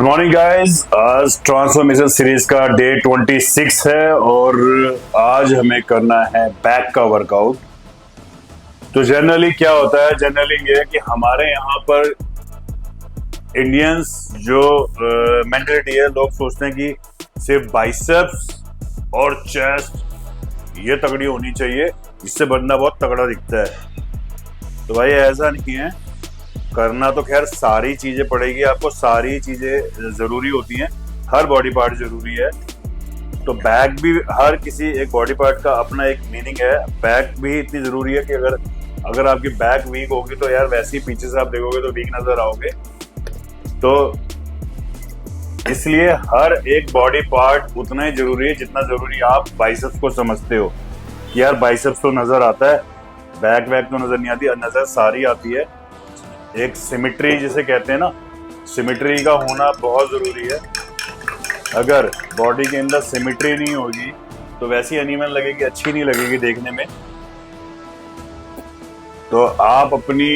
Good morning guys. आज transformation series का day 26 है और आज हमें करना है बैक का वर्कआउट। तो जनरली क्या होता है, जनरली ये है कि हमारे यहाँ पर इंडियंस जो मेंटेलिटी है, लोग सोचते हैं कि सिर्फ बाइसेप्स और चेस्ट ये तगड़ी होनी चाहिए, इससे बंदा बहुत तगड़ा दिखता है। तो भाई ऐसा नहीं है, करना तो खैर सारी चीजें पड़ेगी आपको, सारी चीजें जरूरी होती हैं, हर बॉडी पार्ट जरूरी है। तो बैक भी, हर किसी एक बॉडी पार्ट का अपना एक मीनिंग है। बैक भी इतनी जरूरी है कि अगर आपकी बैक वीक होगी तो यार वैसे ही पीछे से आप देखोगे तो वीक नजर आओगे। तो इसलिए हर एक बॉडी पार्ट उतना ही जरूरी है जितना जरूरी आप बाइसेप्स को समझते हो कि यार बाइसेप्स तो नजर आता है, बैक वैक तो नजर नहीं आती, नजर सारी आती है। एक सिमेट्री जिसे कहते हैं ना, सिमेट्री का होना बहुत जरूरी है। अगर बॉडी के अंदर सिमेट्री नहीं होगी तो वैसी एनिमल लगेगी, अच्छी नहीं लगेगी देखने में। तो आप अपनी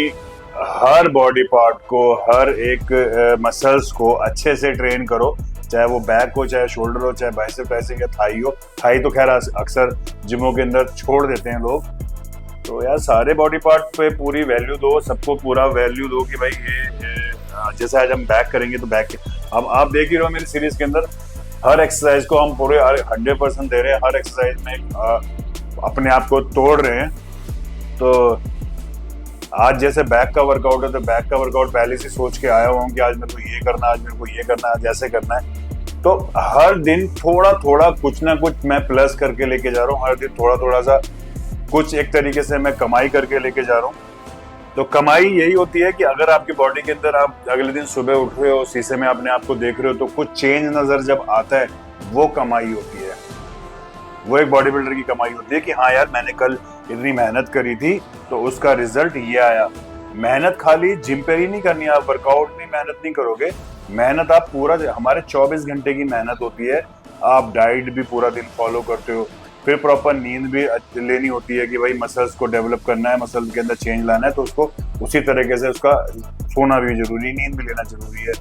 हर बॉडी पार्ट को, हर एक मसल्स को अच्छे से ट्रेन करो, चाहे वो बैक हो, चाहे शोल्डर हो, चाहे बाइसेप ट्राइसेप या थाई हो। थाई तो खैर अक्सर जिमों के अंदर छोड़ देते हैं लोग। तो यार सारे बॉडी पार्ट पे पूरी वैल्यू दो, सबको पूरा वैल्यू दो कि भाई ये जैसे आज हम बैक करेंगे तो बैक अब आप देख ही रहे हो मेरी सीरीज के अंदर हर एक्सरसाइज को हम पूरे 100% दे रहे हैं, हर एक्सरसाइज में अपने आप को तोड़ रहे हैं। तो आज जैसे बैक का वर्कआउट है तो बैक का वर्कआउट पहले से सोच के आया हुआ हूँ कि आज मेरे को ये करना है, आज मेरे को ये करना है, जैसे करना है। तो हर दिन थोड़ा थोड़ा कुछ ना कुछ मैं प्लस करके लेके जा रहा हूँ, हर दिन थोड़ा थोड़ा सा कुछ एक तरीके से मैं कमाई करके लेके जा रहा हूँ। तो कमाई यही होती है कि अगर आपकी बॉडी के अंदर आप अगले दिन सुबह उठ रहे हो, शीशे में अपने आप को देख रहे हो, तो कुछ चेंज नजर जब आता है, वो कमाई होती है। वो एक बॉडी बिल्डर की कमाई होती है कि हाँ यार मैंने कल इतनी मेहनत करी थी तो उसका रिजल्ट ये आया। मेहनत खाली जिम पे ही नहीं करनी है, आप वर्कआउट में मेहनत नहीं करोगे, मेहनत आप पूरा, हमारे 24 घंटे की मेहनत होती है। आप डाइट भी पूरा दिन फॉलो करते हो, फिर प्रॉपर नींद भी लेनी होती है कि भाई मसल्स को डेवलप करना है, मसल्स के अंदर चेंज लाना है, तो उसको उसी तरीके से उसका सोना भी जरूरी है, नींद भी लेना जरूरी है,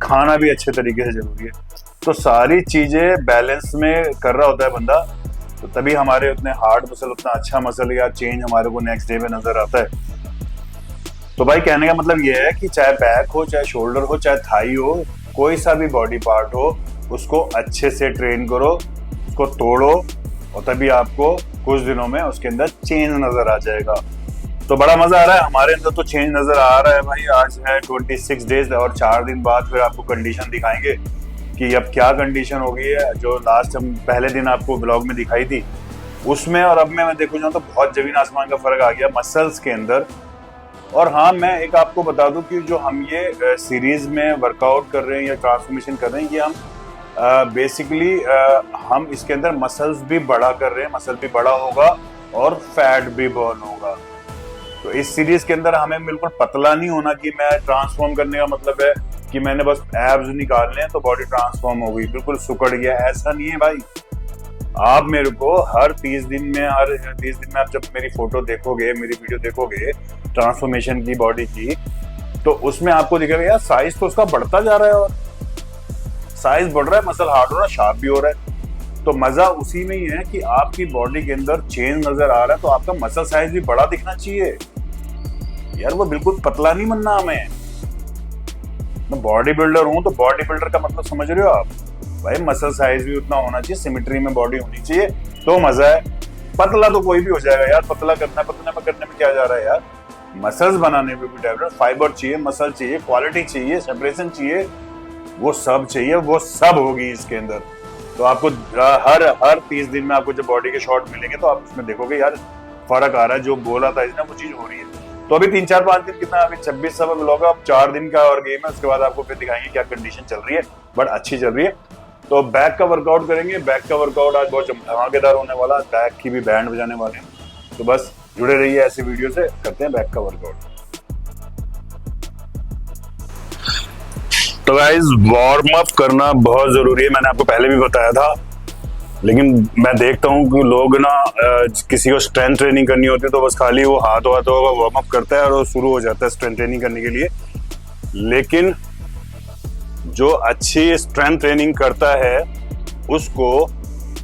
खाना भी अच्छे तरीके से जरूरी है। तो सारी चीजें बैलेंस में कर रहा होता है बंदा, तो तभी हमारे उतने हार्ड मसल, उतना अच्छा मसल या चेंज हमारे को नेक्स्ट डे में नजर आता है। तो भाई कहने का मतलब ये है कि चाहे बैक हो, चाहे शोल्डर हो, चाहे थाई हो, कोई सा भी बॉडी पार्ट हो, उसको अच्छे से ट्रेन करो, उसको तोड़ो, और तभी आपको कुछ दिनों में उसके अंदर चेंज नजर आ जाएगा। तो बड़ा मजा आ रहा है, हमारे अंदर तो चेंज नजर आ रहा है भाई। आज है 26 डेज और 4 दिन बाद फिर आपको कंडीशन दिखाएंगे कि अब क्या कंडीशन हो गई है। जो लास्ट हम पहले दिन आपको ब्लॉग में दिखाई थी, उसमें और अब में मैं देखूँ जाऊँ तो बहुत जमीन आसमान का फर्क आ गया मसल्स के अंदर। और हाँ, मैं एक आपको बता दूं कि जो हम ये सीरीज में वर्कआउट कर रहे हैं या ट्रांसफॉर्मेशन कर रहे हैं, ये हम बेसिकली हम इसके अंदर मसल्स भी बड़ा कर रहे हैं, मसल भी बड़ा होगा और फैट भी बर्न होगा। तो इस सीरीज के अंदर हमें बिल्कुल पतला नहीं होना कि मैं ट्रांसफॉर्म करने का मतलब है कि मैंने बस एब्स निकालने हैं तो बॉडी ट्रांसफॉर्म हो गई, बिल्कुल सुकड़ गया, ऐसा नहीं है भाई। आप मेरे को हर 30 दिन में आप जब मेरी फोटो देखोगे, मेरी वीडियो देखोगे ट्रांसफॉर्मेशन की बॉडी की, तो उसमें आपको दिखेगा यार साइज तो उसका बढ़ता जा रहा है, और साइज बढ़ रहा है, मसल हार्ड हो रहा है, शार्प भी हो रहा है। तो मजा उसी में ही है कि आपकी बॉडी के अंदर चेंज नजर आ रहा है, तो आपका मसल साइज भी बड़ा दिखना चाहिए यार। वो बिल्कुल पतला नहीं बनना हमें। मैं बॉडी बिल्डर हूं तो बॉडी बिल्डर का मतलब समझ रहे हो आप भाई, मसल साइज भी उतना होना चाहिए, सिमेट्री में बॉडी होनी चाहिए, तो मजा है। पतला तो कोई भी हो जाएगा यार, पतला करना है, पतला में करने में क्या जा रहा है यार। मसल्स बनाने में भी डेवलप, फाइबर चाहिए, मसल चाहिए, क्वालिटी चाहिए, सेपरेशन चाहिए, वो सब चाहिए, वो सब होगी इसके अंदर। तो आपको हर 30 दिन में आपको जब बॉडी के शॉट मिलेंगे तो आप उसमें देखोगे यार फर्क आ रहा है, जो बोला था इसने वो चीज हो रही है। तो अभी 3-4-5 दिन कितना, अभी 26 सब लोग, अब 4 दिन का और गेम है, उसके बाद आपको फिर दिखाएंगे क्या कंडीशन चल रही है, बट अच्छी चल रही है। तो बैक का वर्कआउट करेंगे, बैक का वर्कआउट आज बहुत धमाकेदार होने वाला, बैक की भी बैंड बजाने वाले हैं। तो बस जुड़े रहिए ऐसी वीडियो से, करते हैं बैक का वर्कआउट। तो गाइस वार्म अप करना बहुत जरूरी है, मैंने आपको पहले भी बताया था, लेकिन मैं देखता हूँ कि लोग ना किसी को स्ट्रेंथ ट्रेनिंग करनी होती है तो बस खाली वो हाथों वार्म अप करता है और वो शुरू हो जाता है स्ट्रेंथ ट्रेनिंग करने के लिए। लेकिन जो अच्छी स्ट्रेंथ ट्रेनिंग करता है उसको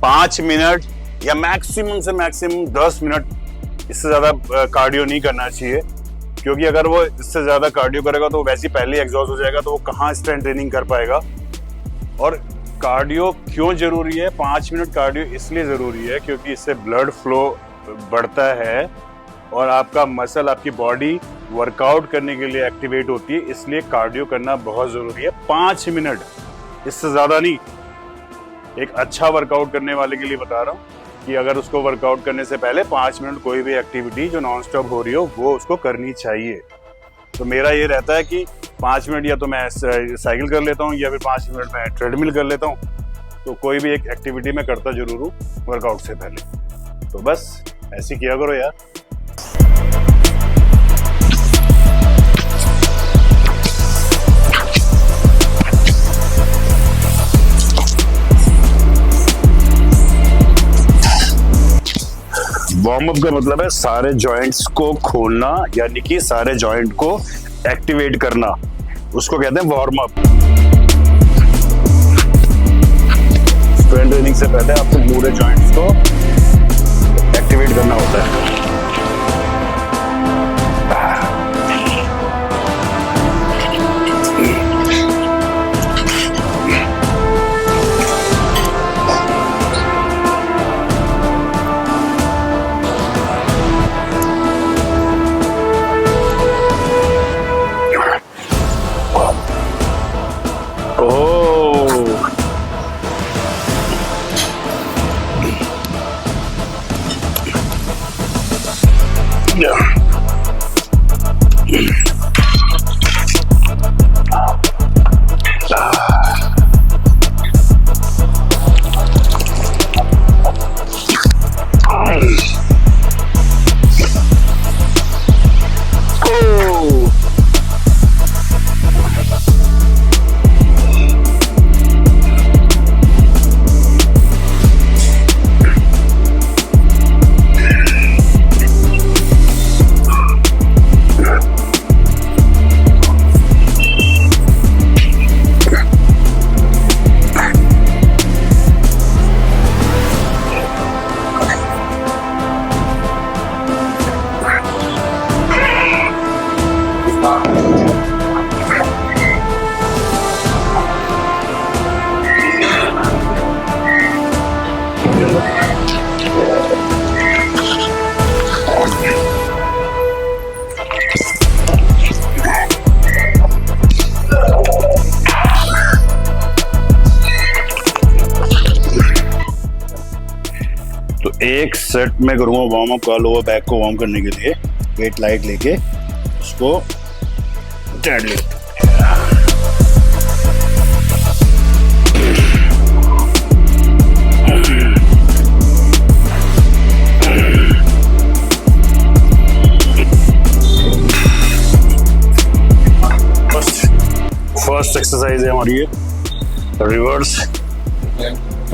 5 मिनट या मैक्सिमम से मैक्सिमम 10 मिनट, इससे ज्यादा कार्डियो नहीं करना चाहिए, क्योंकि अगर वो इससे ज्यादा कार्डियो करेगा तो वैसे ही पहले एग्जॉस्ट हो जाएगा, तो वो कहाँ स्ट्रेंथ ट्रेनिंग कर पाएगा। और कार्डियो क्यों जरूरी है? 5 मिनट कार्डियो इसलिए जरूरी है क्योंकि इससे ब्लड फ्लो बढ़ता है और आपका मसल, आपकी बॉडी वर्कआउट करने के लिए एक्टिवेट होती है, इसलिए कार्डियो करना बहुत जरूरी है। 5 मिनट, इससे ज्यादा नहीं। एक अच्छा वर्कआउट करने वाले के लिए बता रहा हूँ कि अगर उसको वर्कआउट करने से पहले 5 मिनट कोई भी एक्टिविटी जो नॉन स्टॉप हो रही हो वो उसको करनी चाहिए। तो मेरा ये रहता है कि 5 मिनट या तो मैं साइकिल कर लेता हूँ या फिर 5 मिनट में ट्रेडमिल कर लेता हूँ। तो कोई भी एक एक्टिविटी मैं करता जरूर हूँ वर्कआउट से पहले। तो बस ऐसे किया करो यार। वार्म अप का मतलब है सारे जॉइंट्स को खोलना, यानी कि सारे जॉइंट को एक्टिवेट करना, उसको कहते हैं वार्म अप। स्ट्रेंथ ट्रेनिंग से पहले आपको पूरे जॉइंट्स को एक्टिवेट करना होता है। तो एक सेट में करूँगा वार्म अप का लोअर बैक को वार्म करने के लिए, वेट लाइट लेके उसको डेडलिफ्ट। फर्स्ट एक्सरसाइज है हमारी ये रिवर्स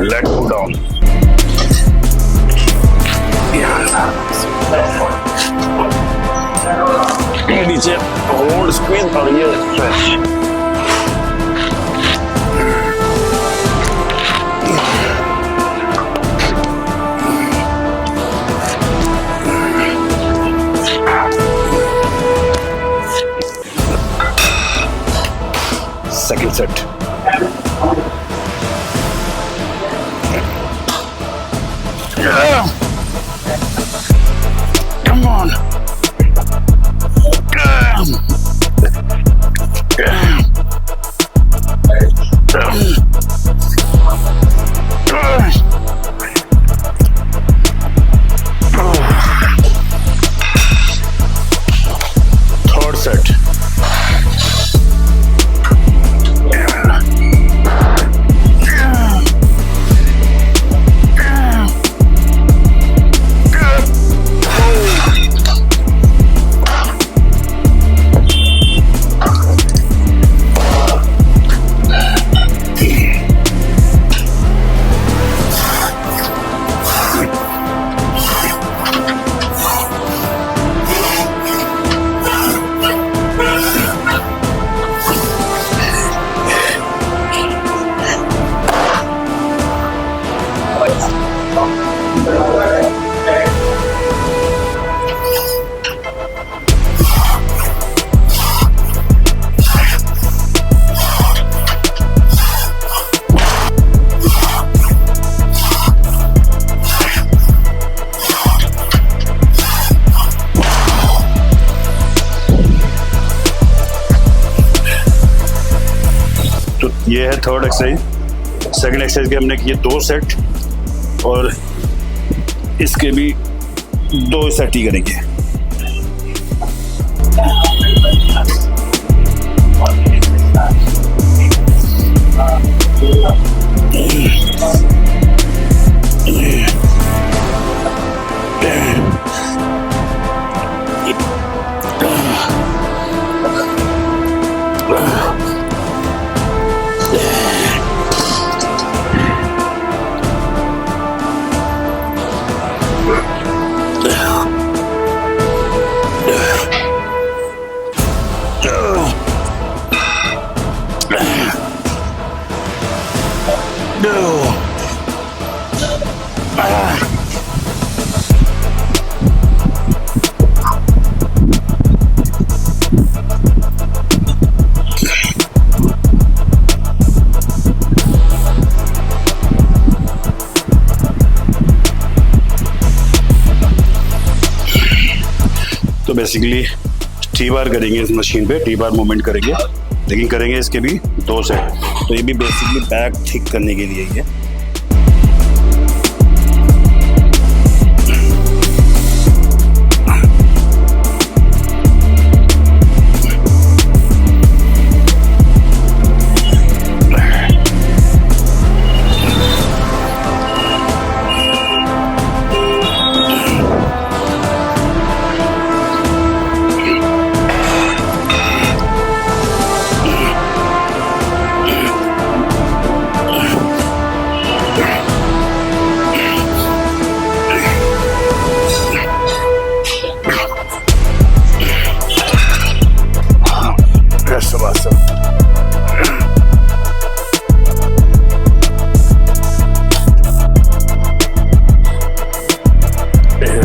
लेट गो डाउन। नीचे होल्ड स्क्वीज और ये stretch. Second set. Yeah. Come on. Third set. ये है थर्ड एक्सरसाइज। सेकंड एक्सरसाइज के हमने किए 2 सेट और इसके भी 2 सेट ही करेंगे। तो बेसिकली T-bar करेंगे इस मशीन पे, T-bar मूवमेंट करेंगे, लेकिन करेंगे इसके भी 2 सेट। तो ये भी बेसिकली बैक ठीक करने के लिए ही है।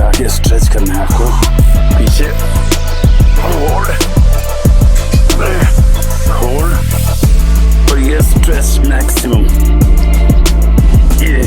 आगे स्ट्रेच करना है आपको, पीछे होल्ड और ये स्ट्रेच मैक्सिमम। ये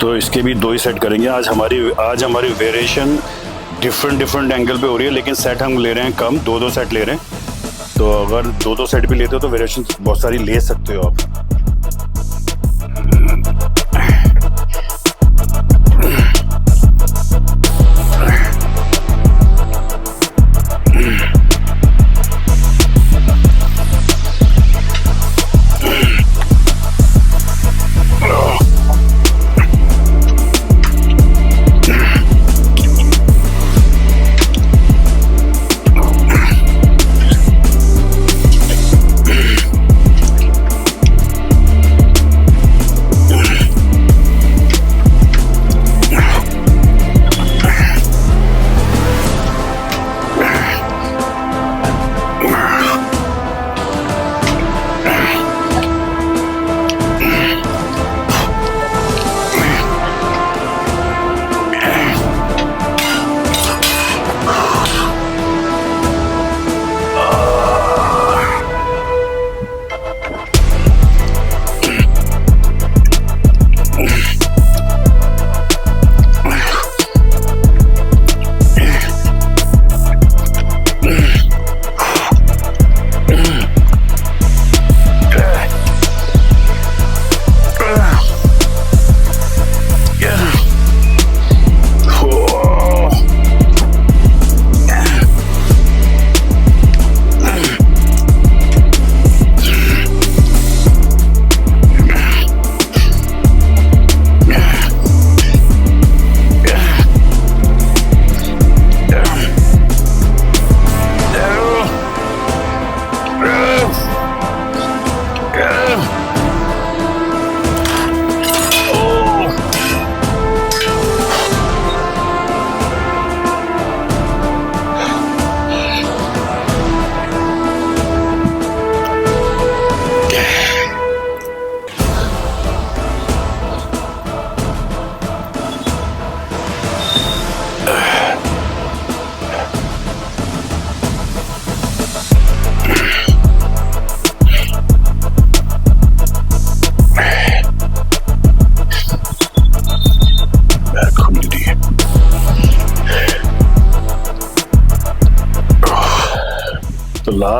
तो इसके भी 2 ही सेट करेंगे। आज हमारी वेरिएशन डिफरेंट एंगल पे हो रही है, लेकिन सेट हम ले रहे हैं कम, 2 सेट ले रहे हैं। तो अगर 2 सेट भी लेते हो तो वेरिएशन बहुत सारी ले सकते हो आप।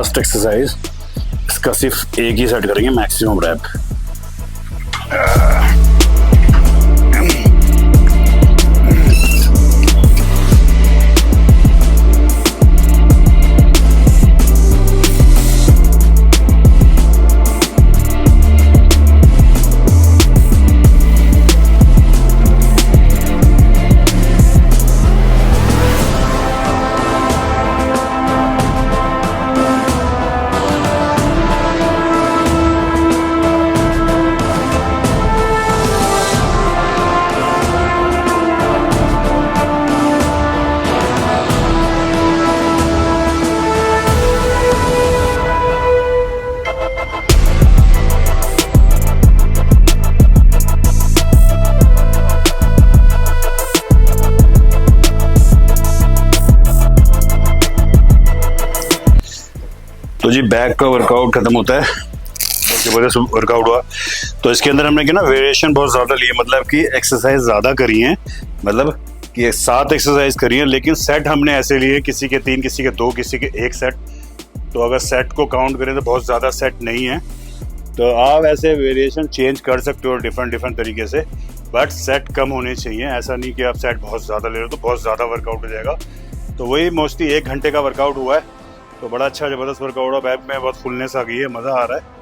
लास्ट एक्सरसाइज, इसका सिर्फ एक ही सेट करेंगे, मैक्सिमम रैप। तो जी बैक का वर्कआउट खत्म होता है, बहुत ज़बरदस्त वर्कआउट हुआ। तो इसके अंदर हमने क्या ना वेरिएशन बहुत ज़्यादा लिए, मतलब कि एक्सरसाइज ज़्यादा करी हैं, मतलब कि 7 एक्सरसाइज करी हैं, लेकिन सेट हमने ऐसे लिए किसी के 3, किसी के 2, किसी के 1 सेट। तो अगर सेट को काउंट करें तो बहुत ज़्यादा सेट नहीं है। तो आप ऐसे वेरिएशन चेंज कर सकते हो डिफरेंट तरीके से, बट सेट कम होने चाहिए। ऐसा नहीं कि आप सेट बहुत ज़्यादा ले रहे हो तो बहुत ज़्यादा वर्कआउट हो जाएगा। तो वही मोस्टली 1 घंटे का वर्कआउट हुआ है, तो बड़ा अच्छा ज़बरदस्त वर्कआउट हुआ। बैक में बहुत फुलनेस आ गई है, मज़ा आ रहा है।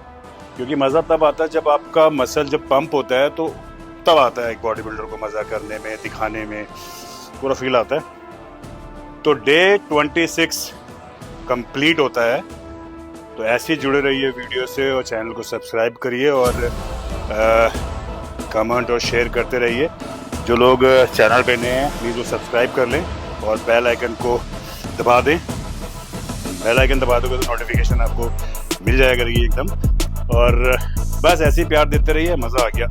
क्योंकि मज़ा तब आता है जब आपका मसल जब पंप होता है, तो तब आता है एक बॉडी बिल्डर को मज़ा करने में, दिखाने में, पूरा फील आता है। तो डे 26 कंप्लीट होता है। तो ऐसे ही जुड़े रहिए वीडियो से और चैनल को सब्सक्राइब करिए और कमेंट और शेयर करते रहिए। जो लोग चैनल पे नए हैं प्लीज़ वो सब्सक्राइब कर लें और बेल आइकन को दबा दें। बेल आइकन दबा दोगे तो नोटिफिकेशन आपको मिल जाया करेगी एकदम। और बस ऐसे ही प्यार देते रहिए, मज़ा आ गया।